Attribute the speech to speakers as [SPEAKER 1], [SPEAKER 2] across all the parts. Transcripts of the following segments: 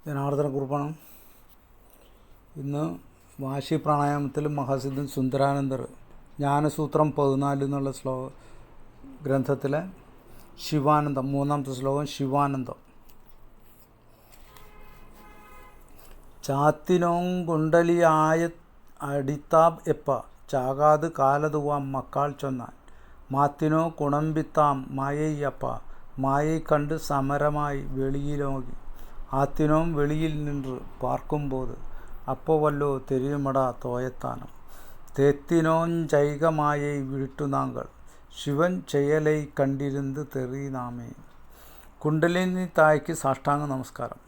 [SPEAKER 1] ജനാർദ്ദനക്കുറുപ്പാണ്. ഇന്ന് വാശി പ്രാണായാമത്തിൽ മഹാസിദ്ധൻ സുന്ദരാനന്ദർ ജ്ഞാനസൂത്രം 14 എന്നുള്ള ഗ്രന്ഥത്തിലെ ശിവാനന്ദം 3-ാമത്തെ ശ്ലോകം ശിവാനന്ദം. ചാത്തിനോം കുണ്ടലിയായ അടിത്താബ് എപ്പ ചാകാത് കാലതുവാം മക്കാൾ ചൊന്നാൻ മാത്തിനോ കുണമ്പിത്താം മായയ്യപ്പ മായൈ കണ്ട് സമരമായി വെളിയിലോകി ആത്തിനോം വെളിയിൽ നിன்று പാർക്കുമ്പോത് அப்போ வல்லோ தெரியுமடா தோயத்தானம் தேத்தினோஞ்சைகமாயை விட்டு நாங்கள் ശിവൻ ചെയ്യലൈ കണ്ടിരുന്ന് തെറിനാമേ. കുണ്ടലിനി തായ്ക്ക് സാഷ്ടാംഗ നമസ്കാരം.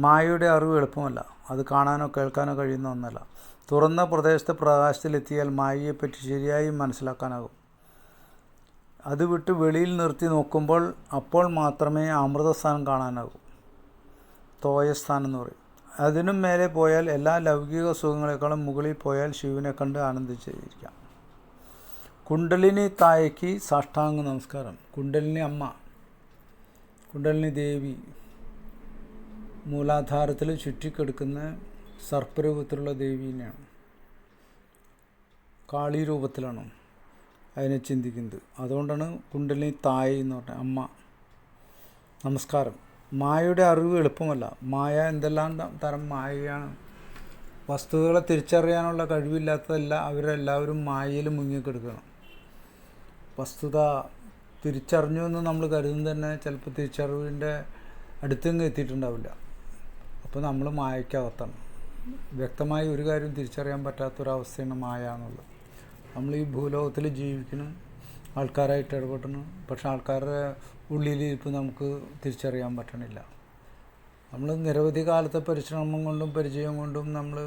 [SPEAKER 1] മായയുടെ അറിവ് എളുപ്പമല്ല, അത് കാണാനോ കേൾക്കാനോ കഴിയുന്ന ഒന്നല്ല. തുറന്ന പ്രദേശത്തെ പ്രകാശത്തിലെത്തിയാൽ മായയെപ്പറ്റി ശരിയായി മനസ്സിലാക്കാനാകും. അത് വിട്ട് വെളിയിൽ നിർത്തി നോക്കുമ്പോൾ അപ്പോൾ മാത്രമേ അമൃതസ്ഥാനം കാണാനാകൂ. തോയസ്ഥാനം എന്ന് പറയും. അതിനും മേലെ പോയാൽ എല്ലാ ലൗകിക സുഖങ്ങളെക്കാളും മുകളിൽ പോയാൽ ശിവനെ കണ്ട് ആനന്ദിച്ചിരിക്കാം. കുണ്ടലിനി തായയ്ക്ക് സാഷ്ടാംഗ നമസ്കാരം. കുണ്ടലിനി അമ്മ, കുണ്ടലിനി ദേവി മൂലാധാരത്തിൽ ചുറ്റിക്കെടുക്കുന്ന സർപ്പരൂപത്തിലുള്ള ദേവീനെയാണ്. കാളി രൂപത്തിലാണ് അതിനെ ചിന്തിക്കുന്നത്. അതുകൊണ്ടാണ് കുണ്ടലിനി തായ് എന്ന് പറഞ്ഞത് അമ്മ. നമസ്കാരം. മായയുടെ അറിവ് എളുപ്പമല്ല. മായ എന്തെല്ലാം തരം മായയാണ്. വസ്തുക്കളെ തിരിച്ചറിയാനുള്ള കഴിവില്ലാത്തതല്ല. അവരെല്ലാവരും മായയിൽ മുങ്ങിക്കിടക്കണം. വസ്തുത തിരിച്ചറിഞ്ഞു എന്ന് നമ്മൾ കരുതും തന്നെ ചിലപ്പോൾ തിരിച്ചറിവിൻ്റെ അടുത്തെങ്ങ് എത്തിയിട്ടുണ്ടാവില്ല. അപ്പോൾ നമ്മൾ മായയ്ക്കകത്താണ്. വ്യക്തമായി ഒരു കാര്യം തിരിച്ചറിയാൻ പറ്റാത്തൊരവസ്ഥയാണ് മായ എന്നുള്ളത്. നമ്മൾ ഈ ഭൂലോകത്തിൽ ജീവിക്കണം, ആൾക്കാരായിട്ട് ഇടപെടണം. പക്ഷെ ആൾക്കാരുടെ ഉള്ളിലിരിപ്പ് നമുക്ക് തിരിച്ചറിയാൻ പറ്റണില്ല. നമ്മൾ നിരവധി കാലത്തെ പരിശ്രമം കൊണ്ടും പരിചയം കൊണ്ടും നമ്മൾ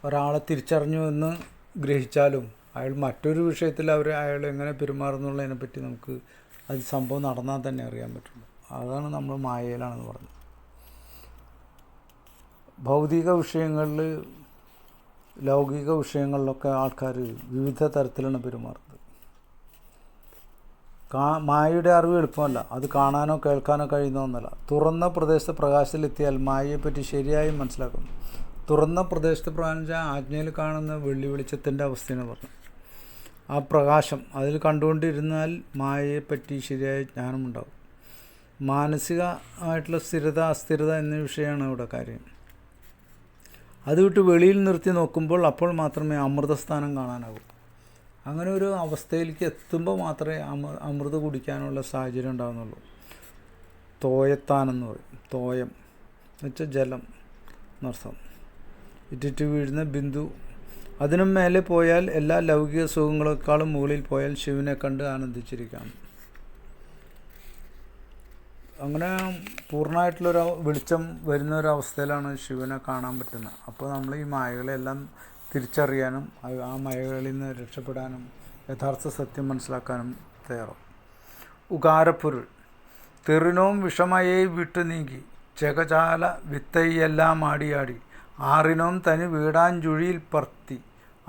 [SPEAKER 1] ഒരാളെ തിരിച്ചറിഞ്ഞു എന്ന് ഗ്രഹിച്ചാലും അയാൾ മറ്റൊരു വിഷയത്തിൽ അയാൾ എങ്ങനെ പെരുമാറുന്നുള്ളതിനെപ്പറ്റി നമുക്ക് അത് സംഭവം നടന്നാൽ തന്നെ അറിയാൻ പറ്റുള്ളൂ. അതാണ് നമ്മൾ മായയിലാണെന്ന് പറഞ്ഞത്. ഭൗതിക വിഷയങ്ങളിൽ, ലൗകിക വിഷയങ്ങളിലൊക്കെ ആൾക്കാർ വിവിധ തരത്തിലാണ് പെരുമാറുന്നത്. മായയുടെ അറിവ് എളുപ്പമല്ല, അത് കാണാനോ കേൾക്കാനോ കഴിയുന്ന ഒന്നല്ല. തുറന്ന പ്രദേശത്ത് പ്രകാശത്തിലെത്തിയാൽ മായയെപ്പറ്റി ശരിയായി മനസ്സിലാക്കുന്നു. തുറന്ന പ്രദേശത്ത് പ്രകാശിച്ച ആജ്ഞയിൽ കാണുന്ന വെള്ളിച്ചത്തിൻ്റെ അവസ്ഥയാണ് പറഞ്ഞത്. ആ പ്രകാശം അതിൽ കണ്ടുകൊണ്ടിരുന്നാൽ മായയെപ്പറ്റി ശരിയായ ജ്ഞാനമുണ്ടാകും. മാനസികമായിട്ടുള്ള സ്ഥിരത അസ്ഥിരത എന്ന വിഷയമാണ് ഇവിടെ കാര്യം. അത് വിട്ട് വെളിയിൽ നിർത്തി നോക്കുമ്പോൾ അപ്പോൾ മാത്രമേ അമൃതസ്ഥാനം കാണാനാകൂ. അങ്ങനെ ഒരു അവസ്ഥയിലേക്ക് എത്തുമ്പോൾ മാത്രമേ അമൃത് കുടിക്കാനുള്ള സാഹചര്യം ഉണ്ടാകുന്നുള്ളൂ. തോയത്താനെന്ന് പറയും. തോയം എന്ന് വെച്ചാൽ ജലം എന്നർത്ഥം. ഇറ്റിറ്റ് വീഴുന്ന ബിന്ദു. അതിനും മേലെ പോയാൽ എല്ലാ ലൗകിക സുഖങ്ങളെക്കാളും മുകളിൽ പോയാൽ ശിവനെ കണ്ട് ആനന്ദിച്ചിരിക്കാം. അങ്ങനെ പൂർണ്ണമായിട്ടുള്ളൊരു വെളിച്ചം വരുന്ന ഒരവസ്ഥയിലാണ് ശിവനെ കാണാൻ പറ്റുന്നത്. അപ്പോൾ നമ്മൾ ഈ മായകളെല്ലാം തിരിച്ചറിയാനും ആ മയകളിൽ നിന്ന് രക്ഷപ്പെടാനും യഥാർത്ഥ സത്യം മനസ്സിലാക്കാനും തയ്യാറാവും. ഉകാരപ്പൊരുൾ. തെറിനോം വിഷമയെ വിട്ടു നീക്കി ചെകചാല വിത്തൈയെല്ലാം ആടിയാടി ആറിനോം തനി വീടാഞ്ചുഴിയിൽ പറത്തി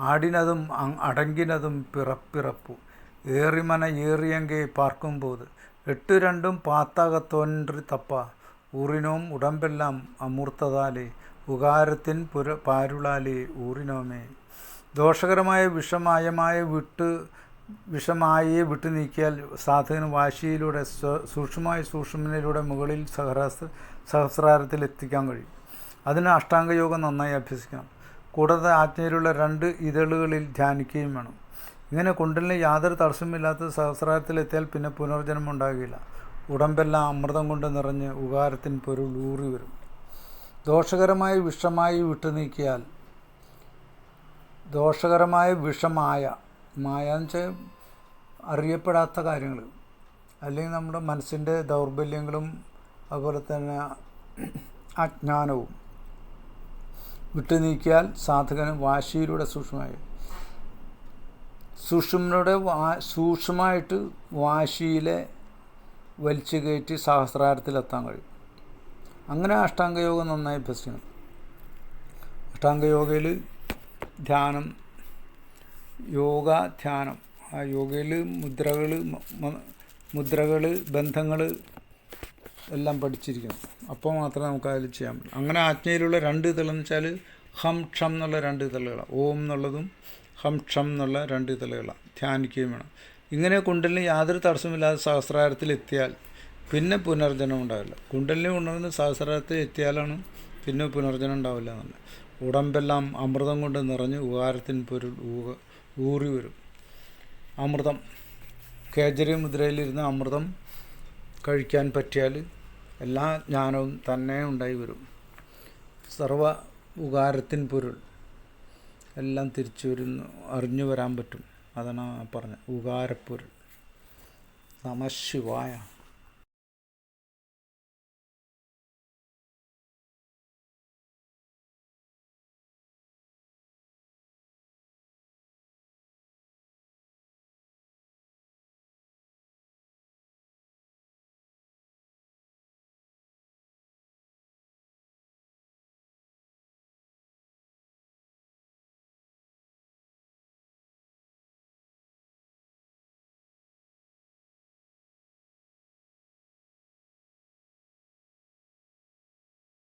[SPEAKER 1] ആടിനതും അടങ്കിനതും പിറപ്പിറപ്പു ഏറിമന ഏറിയങ്കെ പാർക്കുമ്പോത് 8 പാത്താകത്തോன்றി തപ്പ ഊറിനോം ഉടമ്പെല്ലാം അമൂർത്തതാലേ ഉകാരത്തിൻ പാരുളാലേ ഊറിനോമേ. ദോഷകരമായ വിഷമായയെ വിട്ടു നീക്കിയാൽ സാധകന് വാശിയിലൂടെ സൂക്ഷ്മനിലൂടെ മുകളിൽ സഹസ്രാരത്തിൽ എത്തിക്കാൻ കഴിയും. അതിന് അഷ്ടാംഗയോഗം നന്നായി അഭ്യസിക്കണം. കൂടാതെ ആജ്ഞയിലുള്ള 2 ഇതളുകളിൽ ധ്യാനിക്കുകയും വേണം. ഇങ്ങനെ കുണ്ടലിന് യാതൊരു തടസ്സമില്ലാത്ത സഹസ്രാരത്തിലെത്തിയാൽ പിന്നെ പുനർജന്മം ഉണ്ടാകുകയില്ല. ഉടമ്പെല്ലാം അമൃതം കൊണ്ട് നിറഞ്ഞ് ഉകാരത്തിൻ പൊരുൾ ഊറി വരും. ദോഷകരമായ വിഷമായി വിട്ടു നീക്കിയാൽ മായ എന്ന് വെച്ചാൽ അറിയപ്പെടാത്ത കാര്യങ്ങൾ, അല്ലെങ്കിൽ നമ്മുടെ മനസ്സിൻ്റെ ദൗർബല്യങ്ങളും അതുപോലെ തന്നെ അജ്ഞാനവും വിട്ടു നീക്കിയാൽ സാധകന് വാശിയിലൂടെ സൂക്ഷ്മമായിട്ട് വാശിയിലെ വലിച്ചു കയറ്റി സഹസ്രാരത്തിലെത്താൻ കഴിയും. അങ്ങനെ അഷ്ടാംഗയോഗം നന്നായി അഭ്യസിക്കണം. അഷ്ടാംഗയോഗയിൽ ധ്യാനം, യോഗ ധ്യാനം, ആ യോഗയിൽ മുദ്രകൾ ബന്ധങ്ങൾ എല്ലാം പഠിച്ചിരിക്കണം. അപ്പോൾ മാത്രമേ നമുക്ക് അതിൽ ചെയ്യാൻ പറ്റൂ. അങ്ങനെ ആജ്ഞയിലുള്ള രണ്ട് ഇതളെന്ന് വെച്ചാൽ ഹം ഷം എന്നുള്ള രണ്ട് ഇതളുകളാണ്. ഓം എന്നുള്ളതും ഹം ഷം എന്നുള്ള രണ്ട് ഇതളുകളാണ്. ധ്യാനിക്കുകയും വേണം. ഇങ്ങനെ കുണ്ടലിന് യാതൊരു തടസ്സമില്ലാതെ സഹസ്രാരത്തിൽ എത്തിയാൽ പിന്നെ പുനർജനം ഉണ്ടാവില്ല. കുണ്ടലിനെ ഉണർന്ന് സഹസ്രാരത്തിൽ എത്തിയാലാണ് പിന്നെ പുനർജനം ഉണ്ടാവില്ല എന്നല്ല. ഉടമ്പെല്ലാം അമൃതം കൊണ്ട് നിറഞ്ഞ് ഉകാരത്തിന് പൊരുൾ ഊറി വരും. അമൃതം കേജരി മുദ്രയിലിരുന്ന് അമൃതം കഴിക്കാൻ പറ്റിയാൽ എല്ലാ ജ്ഞാനവും തന്നെ ഉണ്ടായി വരും. സർവ ഉകാരത്തിൻ പൊരുൾ എല്ലാം തിരിച്ചു വരുന്നു, അറിഞ്ഞു വരാൻ പറ്റും. അതാണ് പറഞ്ഞത്, ഉകാരപ്പൊരുൾ. നമഃ ശിവായ.